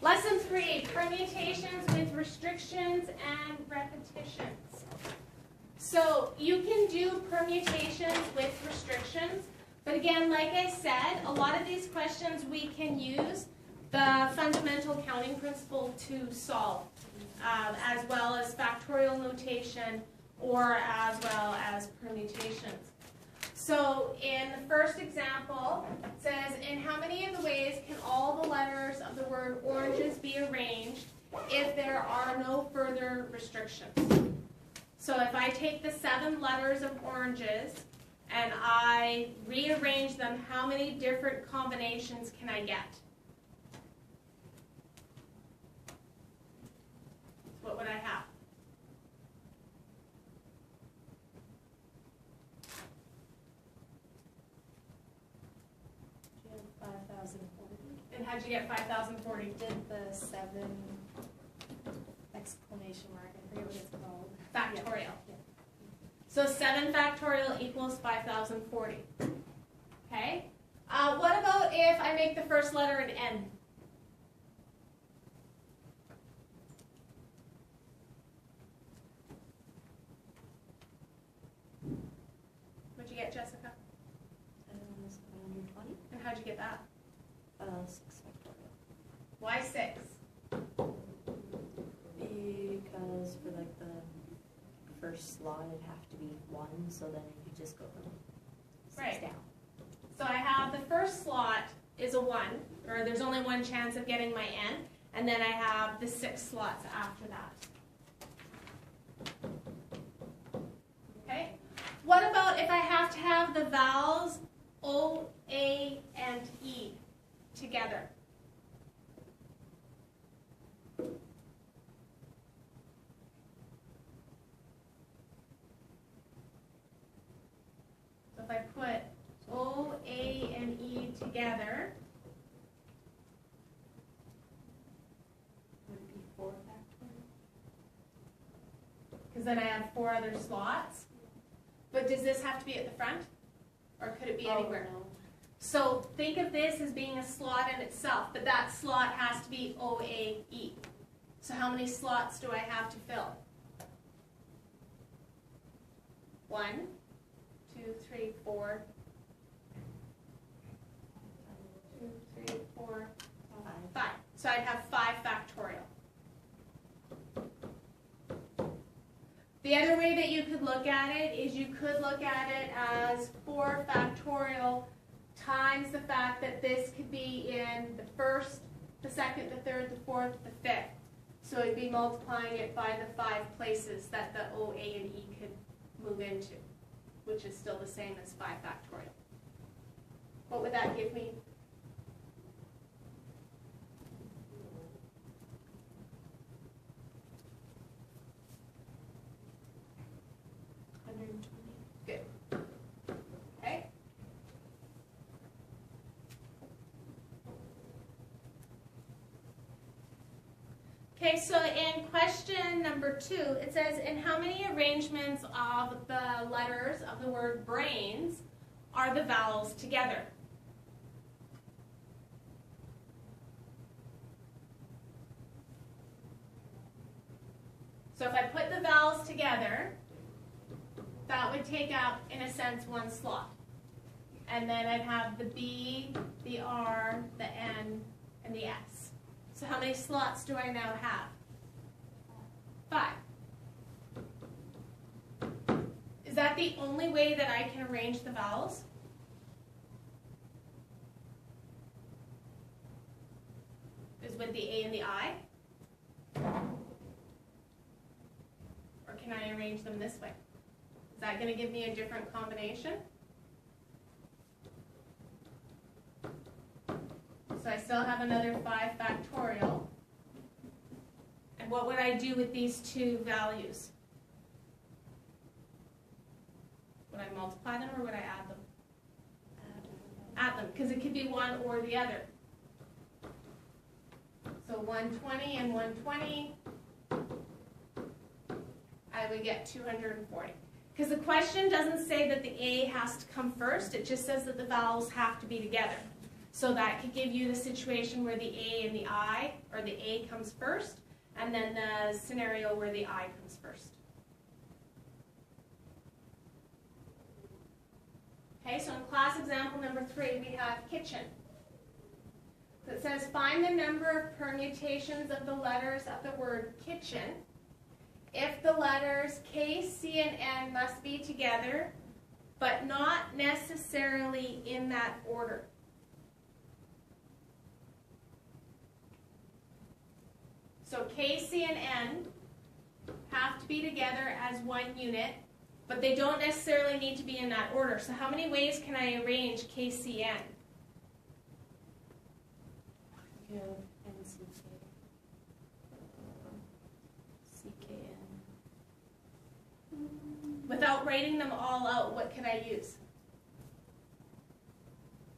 Lesson 3, permutations with restrictions and repetitions. So you can do permutations with restrictions, but again, like I said, a lot of these questions we can use the fundamental counting principle to solve, as well as factorial notation or as well as permutations. So in the first example, it says, in how many of the ways can all the letters of the word oranges be arranged if there are no further restrictions? So if I take the 7 letters of oranges and I rearrange them, how many different combinations can I get? What would I have? And how'd you get 5,040? Did the 7 exclamation mark, I forget what it's called. Factorial. Yeah. So 7 factorial equals 5,040. Okay? What about if I make the first letter an N? What'd you get, Jessica? 120. And how'd you get that? 6 factorial. Why 6? Because for like the first slot it'd have to be 1, so then you could just go from 6 down. So I have the first slot is a 1, or there's only one chance of getting my N, and then I have the 6 slots after that. Okay? What about if I have to have the vowels O, A, and E together? So if I put O, A, and E together, would it be 4 factorial? Because then I have 4 other slots. But does this have to be at the front? Or could it be anywhere? No. So think of this as being a slot in itself, but that slot has to be OAE. So how many slots do I have to fill? 1, 2, 3, 4. 2, 3, 4, 5. So I'd have 5 factorial. The other way that you could look at it is you could look at it as 4 factorial times the fact that this could be in the first, the second, the third, the fourth, the fifth. So it'd be multiplying it by the 5 places that the O, A, and E could move into, which is still the same as 5 factorial. What would that give me? Good. Okay. Okay, so in question number 2, it says, in how many arrangements of the letters of the word brains are the vowels together? So if I put the vowels together, that would take out, in a sense, 1 slot. And then I'd have the B, the R, the N, and the S. So how many slots do I now have? 5. Is that the only way that I can arrange the vowels? Is with the A and the I? Or can I arrange them this way? Is that going to give me a different combination? So I still have another 5 factorial. And what would I do with these 2 values? Would I multiply them or would I add them? Add them, because it could be one or the other. So 120 and 120, I would get 240. Because the question doesn't say that the A has to come first, it just says that the vowels have to be together. So that could give you the situation where the A and the I, or the A comes first, and then the scenario where the I comes first. Okay, so in class example number 3, we have kitchen. It says, find the number of permutations of the letters of the word kitchen if the letters K, C, and N must be together, but not necessarily in that order. So K, C, and N have to be together as one unit, but they don't necessarily need to be in that order. So how many ways can I arrange K, C, N? You have NCK, CKN. Without writing them all out, what could I use?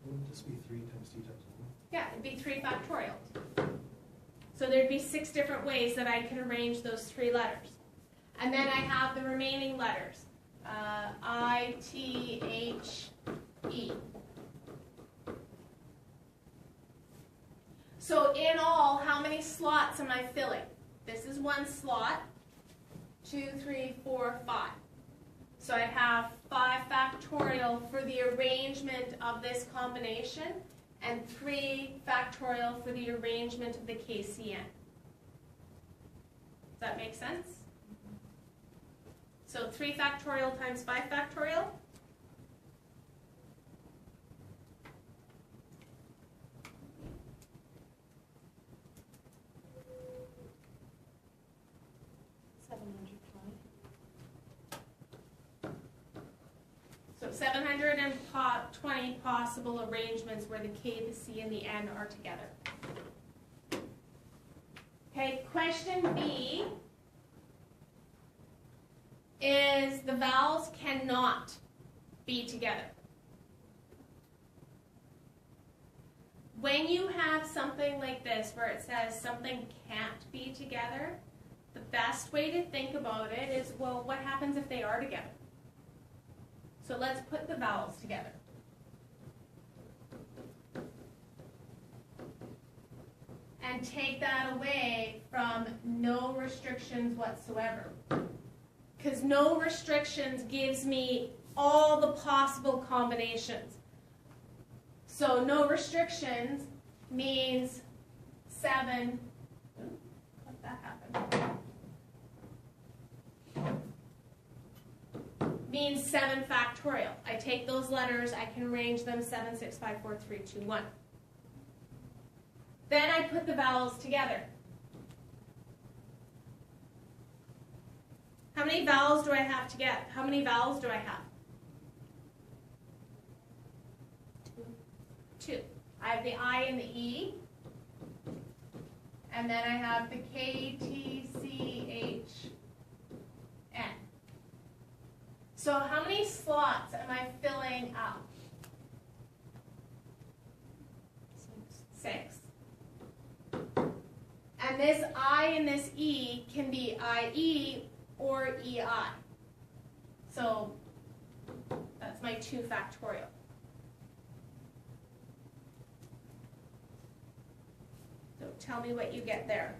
Wouldn't this be 3 times 2 times 1? Yeah, it'd be 3 factorial. So there'd be 6 different ways that I could arrange those 3 letters. And then I have the remaining letters. I, T, H, E. So in all, how many slots am I filling? This is 1 slot, 2, 3, 4, 5. So I have 5 factorial for the arrangement of this combination, and 3 factorial for the arrangement of the KCN. Does that make sense? So 3 factorial times 5 factorial. So 720 possible arrangements where the K, the C, and the N are together. Okay, question B is the vowels cannot be together. When you have something like this where it says something can't be together, the best way to think about it is, well, what happens if they are together? So let's put the vowels together. And take that away from no restrictions whatsoever. Because no restrictions gives me all the possible combinations. So no restrictions means 7. Let that happen. Means 7 factorial. I take those letters, I can arrange them 7, 6, 5, 4, 3, 2, 1. Then I put the vowels together. How many vowels do I have to get? How many vowels do I have? 2. I have the I and the E. And then I have the K, T, C, H, N. So how many slots am I filling up? 6. And this I and this E can be IE or EI. So that's my 2 factorial. So tell me what you get there.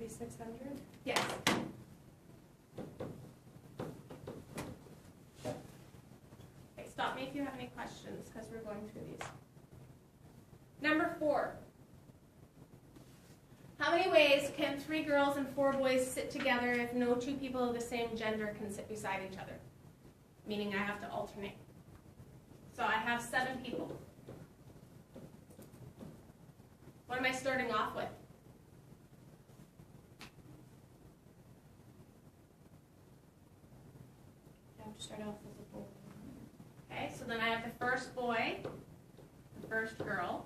$3,600? Yes. Okay, stop me if you have any questions because we're going through these. Number 4. How many ways can 3 girls and 4 boys sit together if no 2 people of the same gender can sit beside each other? Meaning I have to alternate. So I have 7 people. What am I starting off with? Start off with a boy. Okay, so then I have the first boy, the first girl,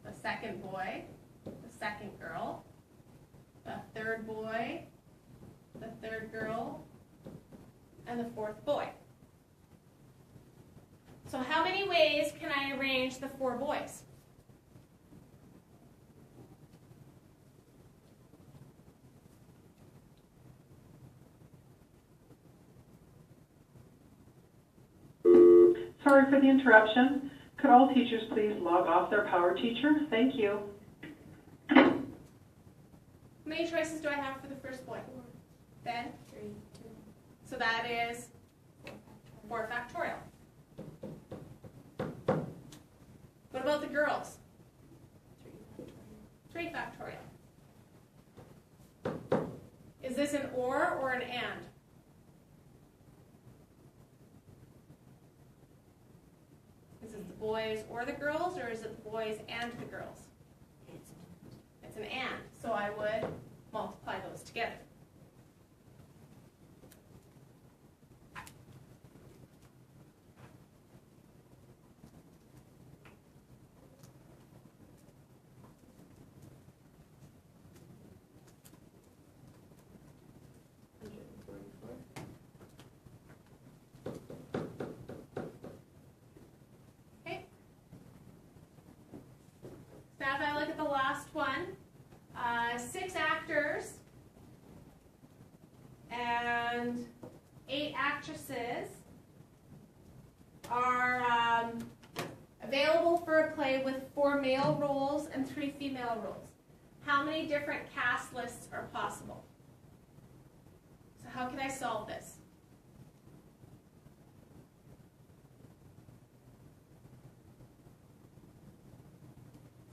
the second boy, the second girl, the third boy, the third girl, and the fourth boy. So how many ways can I arrange the 4 boys? Sorry for the interruption. Could all teachers please log off their Power Teacher? Thank you. How many choices do I have for the first boy? Ben? 3, 2, So that is 4 factorial. What about the girls? 3 factorial. 3 factorial. Is this an or an and? Is it the boys or the girls, or is it the boys and the girls? It's an and. So I would multiply those together. Now if I look at the last one, 6 actors and 8 actresses are available for a play with 4 male roles and 3 female roles. How many different cast lists are possible? So how can I solve this?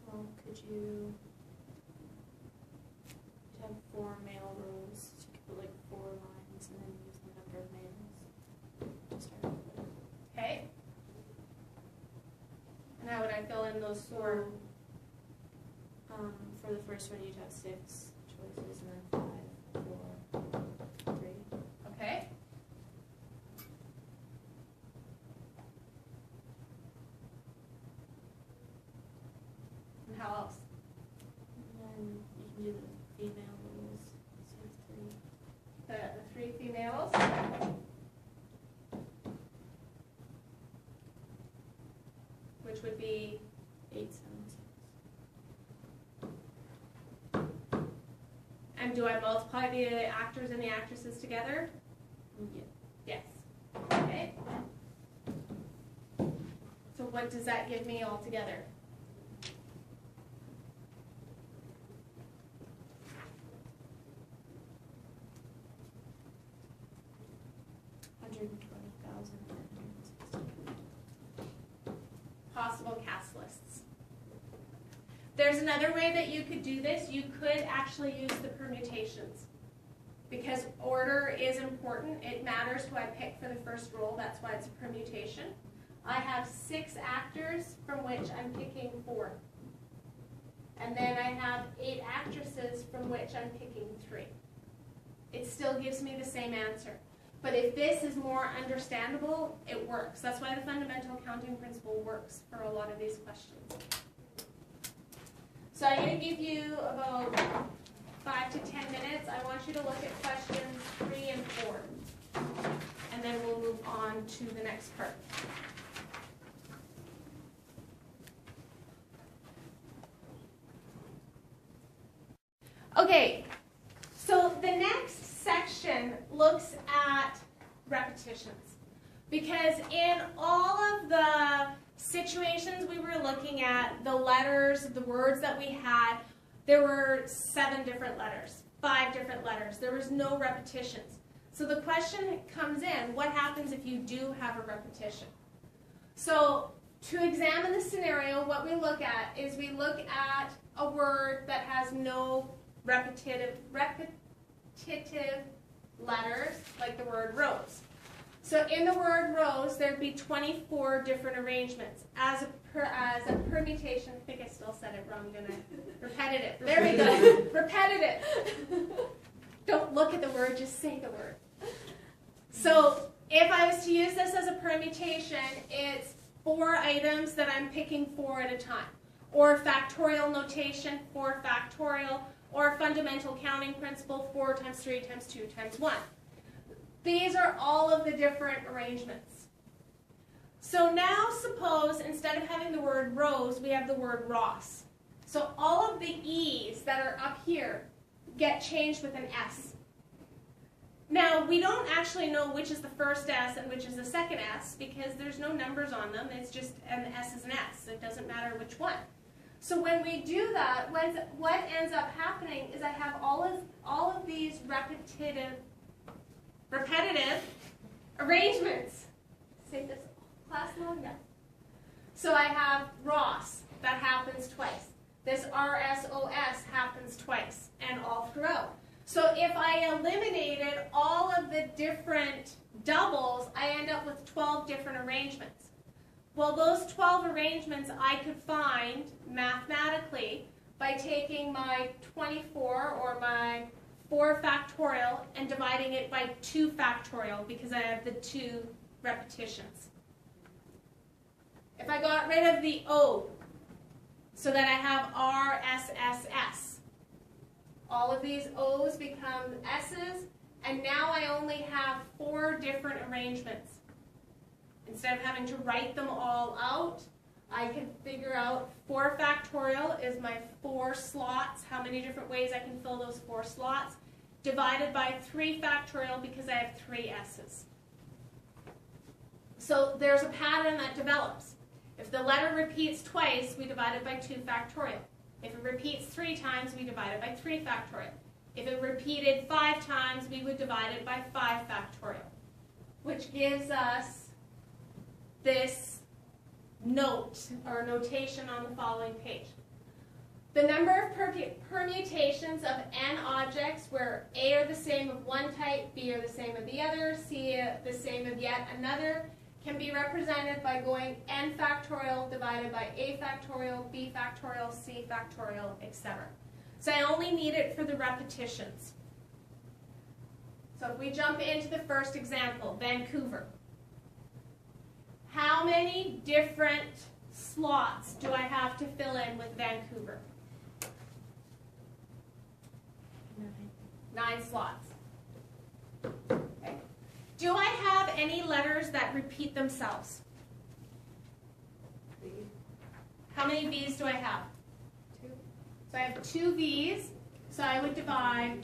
Well, could you have 4 male roles? So you could put like 4 lines and then use the number of males to start with. Okay. And how would I fill in those 4? For the first one, you'd have 6 choices and then 5, 4, 3. Okay. And how else? And then you can do the female roles. So 3. The 3 females. Which would be 8, 7, 6. and do I multiply the actors and the actresses together? Yeah. Yes. Okay. So what does that give me altogether? Possible cast lists. There's another way that you could do this. You could actually use the permutations. Because order is important. It matters who I pick for the first role. That's why it's a permutation. I have 6 actors from which I'm picking 4. And then I have 8 actresses from which I'm picking 3. It still gives me the same answer. But if this is more understandable, it works. That's why the fundamental counting principle works for a lot of these questions. So I'm going to give you about 5 to 10 minutes. I want you to look at questions 3 and 4. And then we'll move on to the next part. Okay, so the next section looks at repetitions. Because in all of the situations we were looking at, the letters, the words that we had, there were 7 different letters, 5 different letters. There was no repetitions. So the question comes in, what happens if you do have a repetition? So to examine the scenario, what we look at is we look at a word that has no repetitive letters, like the word rose. So in the word rose, there'd be 24 different arrangements. As a permutation, I think I still said it wrong, didn't I? Repetitive. There we go. Repetitive. Don't look at the word, just say the word. So if I was to use this as a permutation, it's 4 items that I'm picking 4 at a time. or factorial notation, 4 factorial, or fundamental counting principle, 4 times 3 times 2 times 1. These are all of the different arrangements. So now suppose instead of having the word Rose, we have the word Ross. So all of the E's that are up here get changed with an S. Now, we don't actually know which is the first S and which is the second S because there's no numbers on them. It's just an S is an S. It doesn't matter which one. So when we do that, what ends up happening is I have all of these repetitive arrangements. Say this class long enough. So I have Ross, that happens twice. This RSOS happens twice, and all throughout. So if I eliminated all of the different doubles, I end up with 12 different arrangements. Well, those 12 arrangements I could find mathematically by taking my 24 or my 4 factorial and dividing it by 2 factorial because I have the 2 repetitions. If I got rid of the O so that I have RSSS, all of these O's become S's, and now I only have 4 different arrangements. Instead of having to write them all out, I can figure out 4 factorial is my 4 slots, how many different ways I can fill those 4 slots, divided by 3 factorial because I have 3 S's. So there's a pattern that develops. If the letter repeats twice, we divide it by 2 factorial. If it repeats 3 times, we divide it by 3 factorial. If it repeated 5 times, we would divide it by 5 factorial, which gives us this note or notation on the following page. The number of permutations of n objects where A are the same of one type, B are the same of the other, C the same of yet another, can be represented by going n factorial divided by A factorial, B factorial, C factorial, etc. So I only need it for the repetitions. So if we jump into the first example, Vancouver. How many different slots do I have to fill in with Vancouver? 9 slots. Okay. Do I have any letters that repeat themselves? 3. How many V's do I have? 2. So I have 2 V's, so I would divide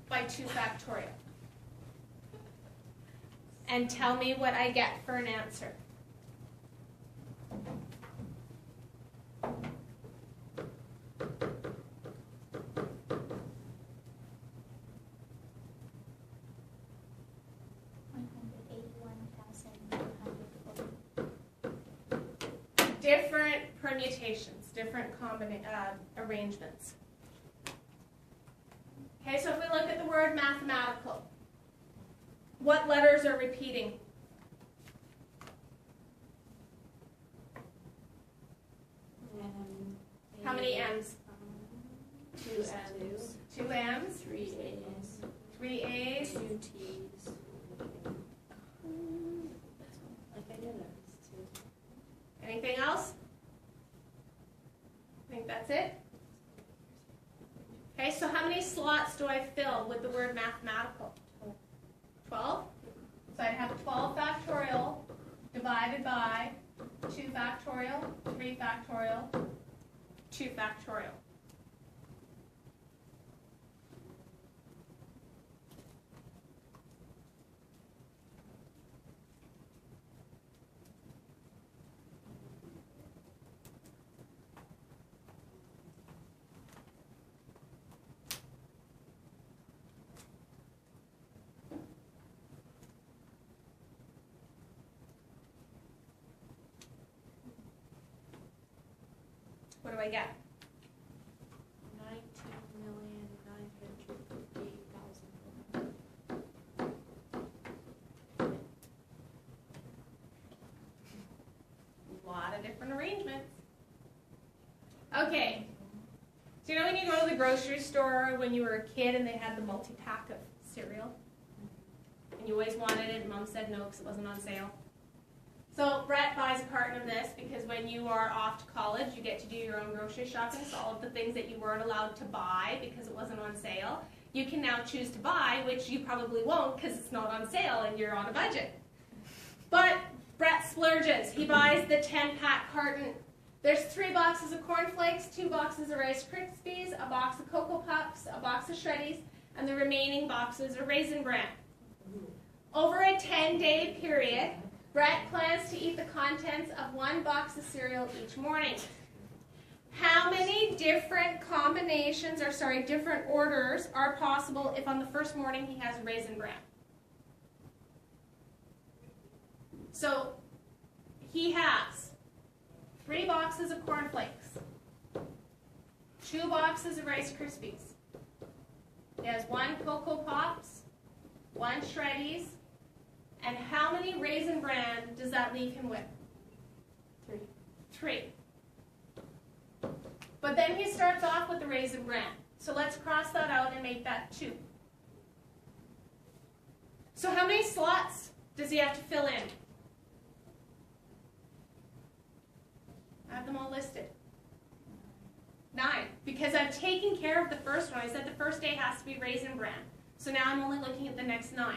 by 2 factorial. And tell me what I get for an answer. Different permutations, different arrangements. Okay, so if we look at the word mathematical, what letters are repeating? How many M's? 2 M's. 2 M's. 3 A's. 3 A's. 2 T's. Like I did it. 2. Anything else? I think that's it. Okay, so how many slots do I fill with the word mathematical? 12. So I'd have 12 factorial divided by 2 factorial, 3 factorial, 2 factorial. What do I get? 19,958,000. A lot of different arrangements. Okay. So you know when you go to the grocery store when you were a kid and they had the multi-pack of cereal? And you always wanted it and Mom said no because it wasn't on sale? So Brett buys a carton of this because when you are off to college, you get to do your own grocery shopping. So all of the things that you weren't allowed to buy because it wasn't on sale, you can now choose to buy, which you probably won't because it's not on sale and you're on a budget. But Brett splurges. He buys the 10-pack carton. There's 3 boxes of Corn Flakes, 2 boxes of Rice Krispies, a box of Cocoa Puffs, a box of Shreddies, and the remaining boxes are Raisin Bran. Over a 10-day period, Brett plans to eat the contents of 1 box of cereal each morning. How many different combinations, or sorry, different orders are possible if on the first morning he has Raisin Bran? So he has 3 boxes of Corn Flakes, 2 boxes of Rice Krispies. He has 1 Cocoa Pops, 1 Shreddies, and how many Raisin Bran does that leave him with? 3. But then he starts off with the Raisin Bran. So let's cross that out and make that 2. So how many slots does he have to fill in? I have them all listed. 9, because I've taken care of the first one. I said the first day has to be Raisin Bran. So now I'm only looking at the next 9.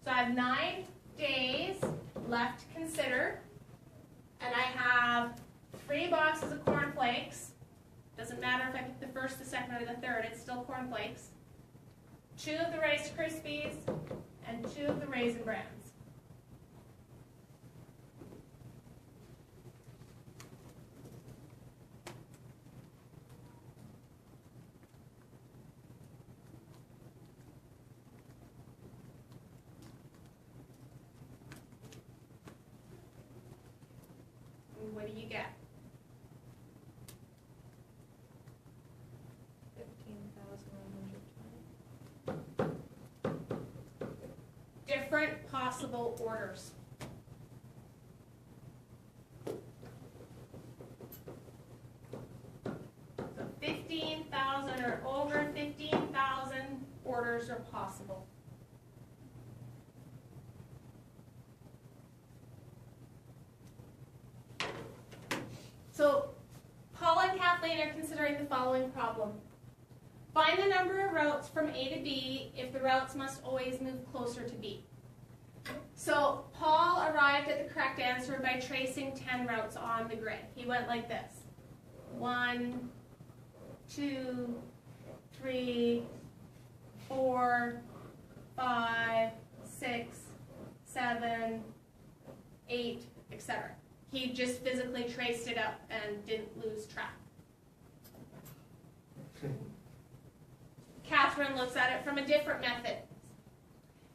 So I have 9 days left to consider, and I have 3 boxes of Corn Flakes. Doesn't matter if I pick the first, the second, or the third, it's still Corn Flakes. 2 of the Rice Krispies, and 2 of the Raisin Brans. What do you get? 15,120. Different possible orders. So 15,000 or over 15,000 orders are possible. So Paul and Kathleen are considering the following problem. Find the number of routes from A to B if the routes must always move closer to B. So Paul arrived at the correct answer by tracing 10 routes on the grid. He went like this. 1, 2, 3, 4, 5, 6, 7, 8, etc. He just physically traced it up and didn't lose track. Catherine looks at it from a different method.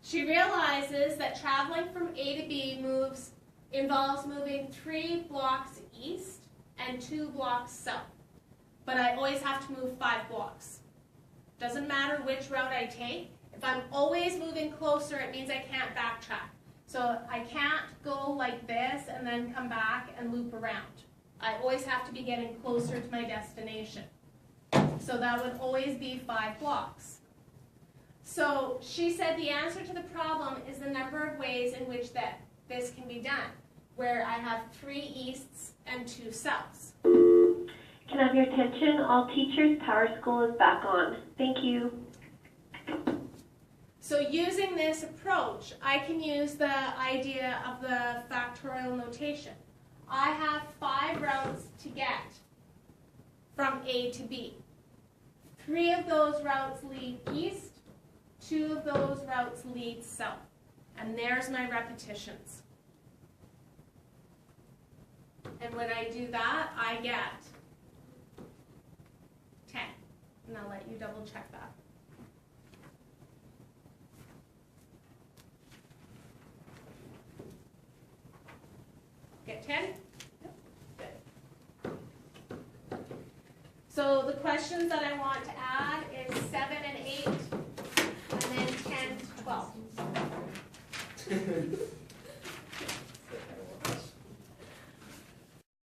She realizes that traveling from A to B involves moving 3 blocks east and 2 blocks south. But I always have to move 5 blocks. Doesn't matter which route I take. If I'm always moving closer, it means I can't backtrack. So I can't go like this and then come back and loop around. I always have to be getting closer to my destination. So that would always be 5 blocks. So she said the answer to the problem is the number of ways in which this can be done, where I have 3 easts and 2 souths. Can I have your attention? All teachers, Power School is back on. Thank you. So using this approach, I can use the idea of the factorial notation. I have 5 routes to get from A to B. 3 of those routes lead east, 2 of those routes lead south. And there's my repetitions. And when I do that, I get 10. And I'll let you double check that. Get 10? Good. So the questions that I want to add is 7 and 8, and then 10 to 12.